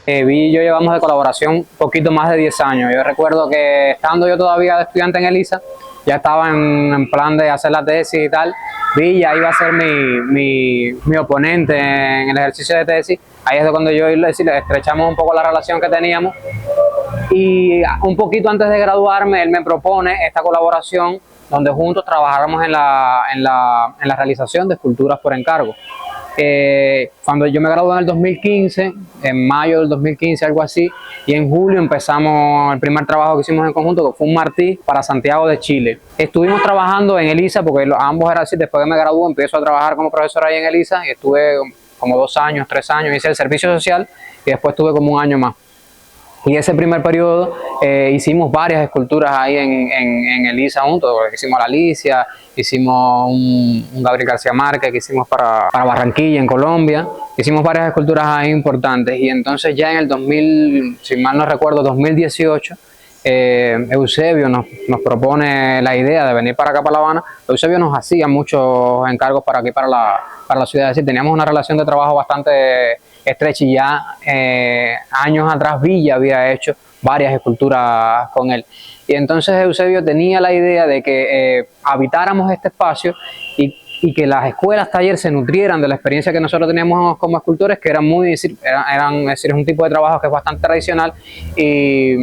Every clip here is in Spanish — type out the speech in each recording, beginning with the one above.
Yo llevamos de colaboración poquito más de 10 años. Yo recuerdo que estando yo todavía de estudiante en ELISA, ya estaba en plan de hacer la tesis y tal. Villa iba a ser mi oponente en el ejercicio de tesis. Ahí es de cuando yo y le estrechamos un poco la relación que teníamos. Y un poquito antes de graduarme, él me propone esta colaboración donde juntos trabajáramos en la realización de esculturas por encargo. Cuando yo me gradué en el 2015, en mayo del 2015, algo así, y en julio empezamos el primer trabajo que hicimos en conjunto, que fue un Martí para Santiago de Chile. Estuvimos trabajando en ELISA, porque ambos eran así. Después que me gradué, empiezo a trabajar como profesor ahí en ELISA, y estuve como 2 años, 3 años, hice el servicio social, y después estuve como 1 año más. Y ese primer periodo hicimos varias esculturas ahí en ELISA juntos. Hicimos la Alicia, hicimos un Gabriel García Márquez que hicimos para Barranquilla, en Colombia. Hicimos varias esculturas ahí importantes. Y entonces ya en el 2000, si mal no recuerdo, 2018, Eusebio nos propone la idea de venir para acá, para La Habana. Eusebio nos hacía muchos encargos para aquí, para la ciudad. Es decir, teníamos una relación de trabajo bastante estrecha, y ya años atrás Villa había hecho varias esculturas con él. Y entonces Eusebio tenía la idea de que habitáramos este espacio y que las escuelas taller se nutrieran de la experiencia que nosotros teníamos como escultores, que eran es decir, es un tipo de trabajo que es bastante tradicional, y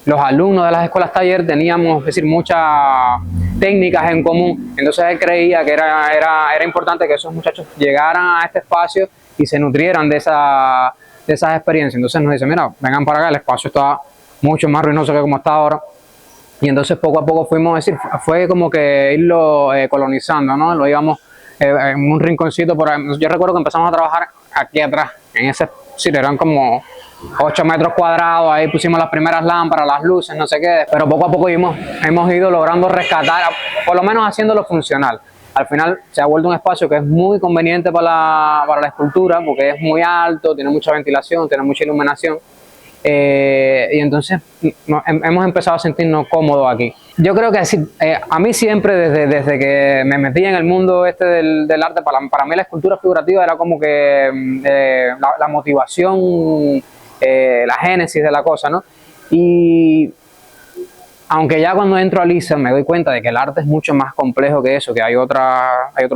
los alumnos de las escuelas taller teníamos, es decir, muchas técnicas en común. Entonces él creía que era importante que esos muchachos llegaran a este espacio y se nutrieran de esas experiencias. Entonces nos dice, mira, vengan para acá, el espacio está mucho más ruinoso que como está ahora. Y entonces poco a poco fuimos, es decir, fue como que irlo colonizando, ¿no? Lo íbamos en un rinconcito por ahí. Yo recuerdo que empezamos a trabajar aquí atrás, en ese, sí, eran como 8 metros cuadrados, ahí pusimos las primeras lámparas, las luces, no sé qué, pero poco a poco hemos ido logrando rescatar, por lo menos haciéndolo funcional. Al final se ha vuelto un espacio que es muy conveniente para la escultura, porque es muy alto, tiene mucha ventilación, tiene mucha iluminación, y entonces hemos empezado a sentirnos cómodos aquí. Yo creo que a mí siempre, desde que me metí en el mundo del arte, para mí la escultura figurativa era como que la motivación, la génesis de la cosa, ¿no? Y aunque ya cuando entro a ELISA me doy cuenta de que el arte es mucho más complejo que eso, que hay otro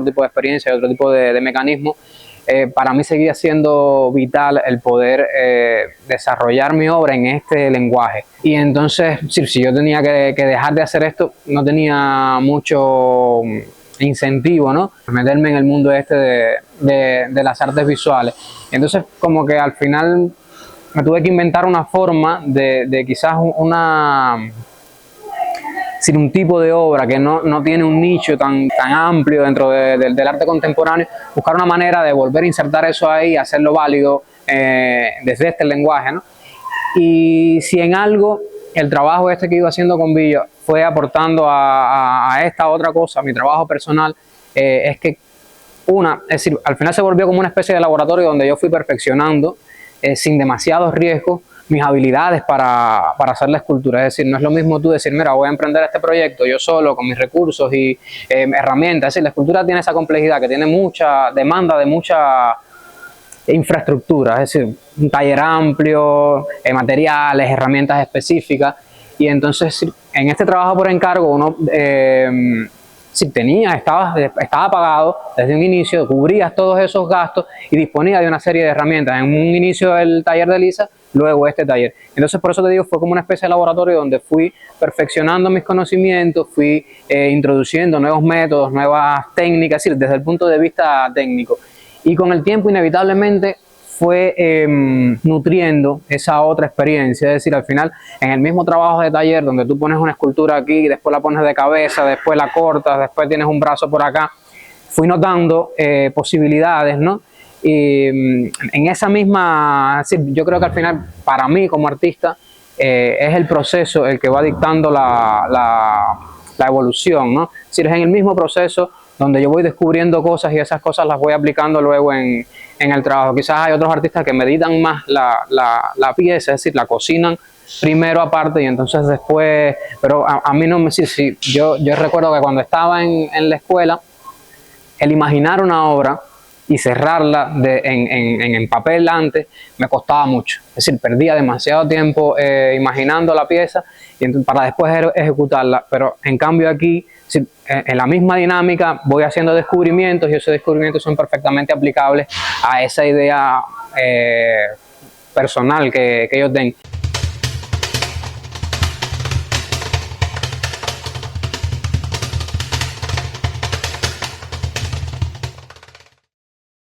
tipo de experiencia, hay otro tipo de mecanismo, para mí seguía siendo vital el poder desarrollar mi obra en este lenguaje. Y entonces, si yo tenía que dejar de hacer esto, no tenía mucho incentivo, ¿no? Meterme en el mundo de las artes visuales. Entonces, como que al final me tuve que inventar una forma de quizás un tipo de obra que no tiene un nicho tan amplio dentro del arte contemporáneo, buscar una manera de volver a insertar eso ahí, hacerlo válido desde este lenguaje, ¿no? Y si en algo el trabajo que iba haciendo con Villa fue aportando a esta otra cosa, a mi trabajo personal, es que es decir, al final se volvió como una especie de laboratorio donde yo fui perfeccionando sin demasiados riesgos mis habilidades para hacer la escultura. Es decir, no es lo mismo tú decir, mira, voy a emprender este proyecto yo solo, con mis recursos y herramientas. Es decir, la escultura tiene esa complejidad, que tiene mucha demanda de mucha infraestructura, es decir, un taller amplio, materiales, herramientas específicas. Y entonces, en este trabajo por encargo, uno estaba pagado desde un inicio, cubrías todos esos gastos y disponía de una serie de herramientas. En un inicio del taller de ELISA, luego este taller. Entonces, por eso te digo, fue como una especie de laboratorio donde fui perfeccionando mis conocimientos, fui introduciendo nuevos métodos, nuevas técnicas, es decir, desde el punto de vista técnico. Y con el tiempo, inevitablemente, fue nutriendo esa otra experiencia. Es decir, al final, en el mismo trabajo de taller, donde tú pones una escultura aquí, después la pones de cabeza, después la cortas, después tienes un brazo por acá, fui notando posibilidades, ¿no? Y en esa misma, yo creo que al final, para mí como artista, es el proceso el que va dictando la evolución, ¿no? Es decir, es en el mismo proceso donde yo voy descubriendo cosas y esas cosas las voy aplicando luego en el trabajo. Quizás hay otros artistas que meditan más la pieza, es decir, la cocinan primero aparte y entonces después, pero a mí no me... Yo recuerdo que cuando estaba en la escuela, el imaginar una obra y cerrarla en papel antes me costaba mucho. Es decir, perdía demasiado tiempo imaginando la pieza para después ejecutarla. Pero en cambio aquí, en la misma dinámica, voy haciendo descubrimientos y esos descubrimientos son perfectamente aplicables a esa idea personal que yo tengo.